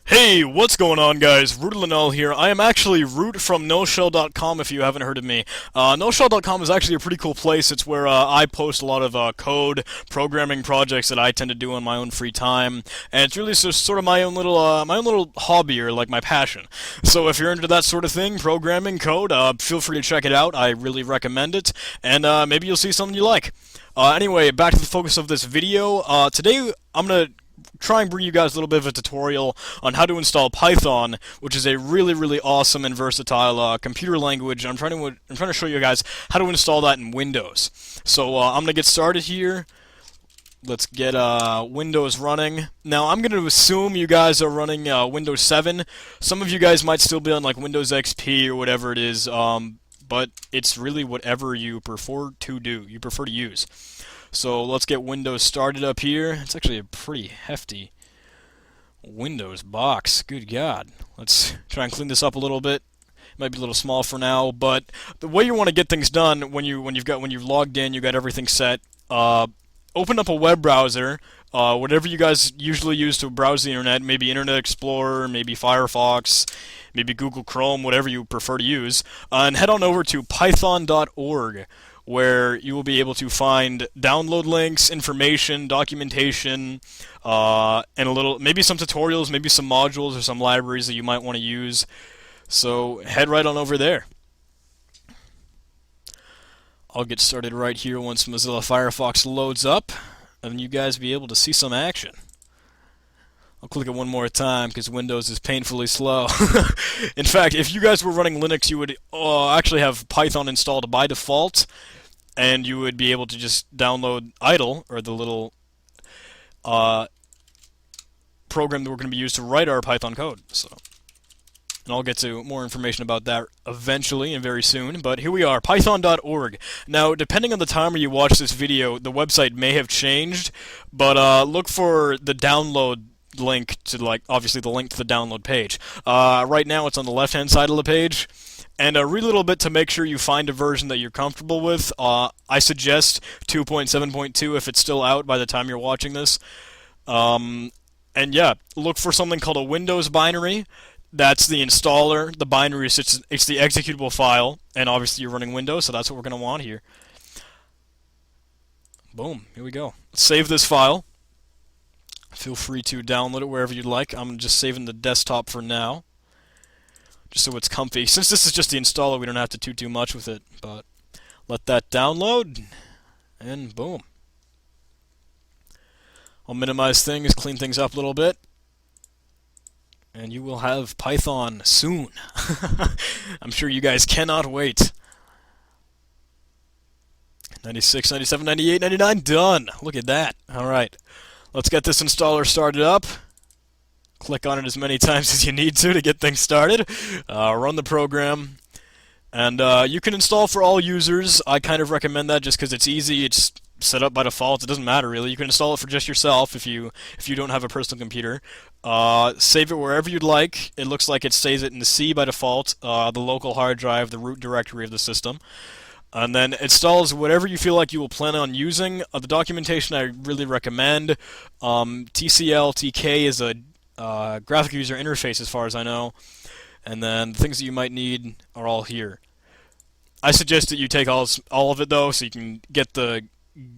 Hey, what's going on, guys? Root Linnell here. I am actually Root from NoShell.com if you haven't heard of me. NoShell.com is actually a pretty cool place. It's where I post a lot of code, programming projects that I tend to do in my own free time, and it's really just sort of my own little hobby, or like my passion. So if you're into that sort of thing, programming, code, feel free to check it out. I really recommend it, and maybe you'll see something you like. Anyway, back to the focus of this video. Today I'm gonna try and bring you guys a little bit of a tutorial on how to install Python, which is a really awesome and versatile computer language. I'm trying to show you guys how to install that in Windows. So I'm gonna get started here. Let's get Windows running. Now I'm going to assume you guys are running Windows 7. Some of you guys might still be on like Windows XP or whatever it is, but it's really whatever you prefer to use. So let's get Windows started up here. It's actually a pretty hefty Windows box. Good God. Let's try and clean this up a little bit. It might be a little small for now, but the way you want to get things done when you've logged in, you got everything set. Open up a web browser, whatever you guys usually use to browse the internet. Maybe Internet Explorer, maybe Firefox, maybe Google Chrome, whatever you prefer to use, and head on over to python.org. Where you will be able to find download links, information, documentation, and maybe some tutorials, maybe some modules or some libraries that you might want to use. So head right on over there. I'll get started right here once Mozilla Firefox loads up, and you guys will be able to see some action. I'll click it one more time because Windows is painfully slow. In fact, if you guys were running Linux, you would actually have Python installed by default, and you would be able to just download idle, or the little program that we're going to be used to write our Python code. And I'll get to more information about that eventually and very soon, but here we are, python.org. Now, depending on the time where you watch this video, the website may have changed, but look for the download link to, obviously the link to the download page. Right now it's on the left-hand side of the page. And read a little bit to make sure you find a version that you're comfortable with. I suggest 2.7.2 if it's still out by the time you're watching this. And yeah, look for something called a Windows binary. That's the installer. The binary is it's the executable file, and obviously you're running Windows, so that's what we're going to want here. Boom, here we go. Let's save this file. Feel free to download it wherever you'd like. I'm just saving the desktop for now, just so it's comfy. Since this is just the installer, we don't have to do too much with it, but let that download, and boom. I'll minimize things, clean things up a little bit, and you will have Python soon. I'm sure you guys cannot wait. 96, 97, 98, 99, done! Look at that. Alright, let's get this installer started up. Click on it as many times as you need to get things started. Run the program. And you can install for all users. I kind of recommend that just because it's easy. It's set up by default. It doesn't matter really. You can install it for just yourself if you don't have a personal computer. Save it wherever you'd like. It looks like it saves it in the C by default, the local hard drive, the root directory of the system. And then installs whatever you feel like you will plan on using. The documentation I really recommend. TCL, TK is a graphic user interface as far as I know, and then the things that you might need are all here. I suggest that you take all of it though, so you can get the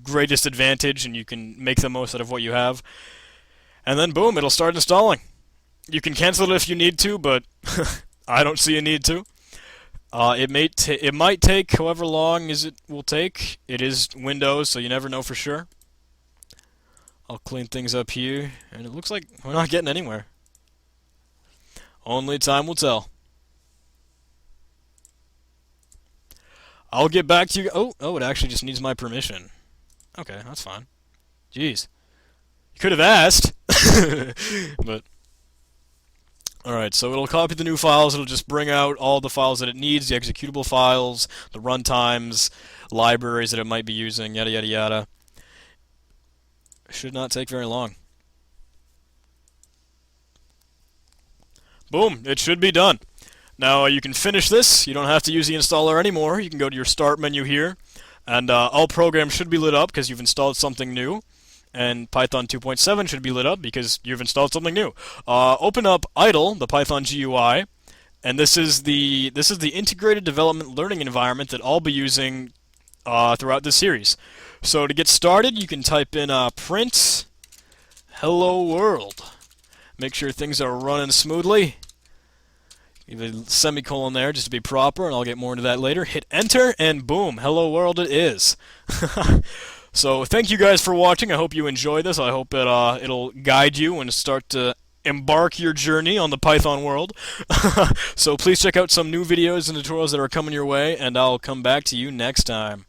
greatest advantage and you can make the most out of what you have. And then boom, it'll start installing. You can cancel it if you need to, but I don't see a need to. It might take however long as it will take. It is Windows, so you never know for sure. I'll clean things up here, and it looks like we're not getting anywhere. Only time will tell. I'll get back to you. Oh, it actually just needs my permission. Okay, that's fine. Jeez. You could have asked. But alright, so it'll copy the new files. It'll just bring out all the files that it needs, the executable files, the runtimes, libraries that it might be using, yada yada yada. Should not take very long. Boom, it should be done. Now you can finish this. You don't have to use the installer anymore. You can go to your start menu here, and all programs should be lit up because you've installed something new. and Python 2.7 should be lit up because you've installed something new. Open up idle, the Python GUI, and this is the integrated development learning environment that I'll be using throughout this series. So to get started, you can type in print hello world. Make sure things are running smoothly. Leave a semicolon there just to be proper, and I'll get more into that later. Hit enter, and boom, hello world it is. So thank you guys for watching. I hope you enjoy this. I hope it'll guide you and start to embark your journey on the Python world. So please check out some new videos and tutorials that are coming your way, and I'll come back to you next time.